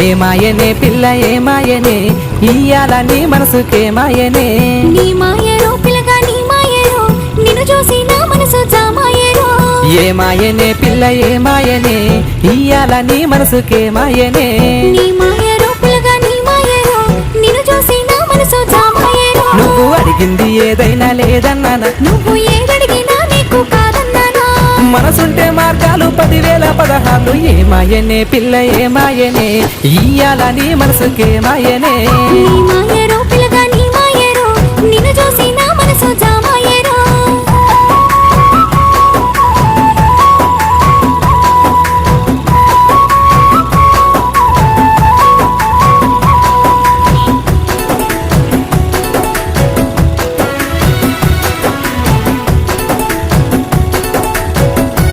ఏమాయనే పిల్ల ఏమాయనే ఇయ్యాల నీ మనసుకేమాయనే నీ మాయరో పిల్లగా నీ మాయరో నిన్ను చూసి నా మనసు జామాయరో ఏమాయనే పిల్ల ఏమాయనే ఇయ్యాల నీ మనసుకేమాయనే నీ మాయరో పిల్లగా నీ మాయరో నిన్ను చూసి నా మనసు జామాయరో నువ్వు అడిగింది ఏదైనా లేదన్నానా నువ్వు ఏదడిగినా నీకు కాదన్నానా మనసుంటే మార్గాలు 10,000 పదహార్లు ఏమాయనే పిల్ల ఏమాయనే ఇయ్యాల నీ మనసుకేమాయనే నీ మాయరో పిల్లగా నీ మాయరో నిన్ను చూసి నా మనసు జామాయరో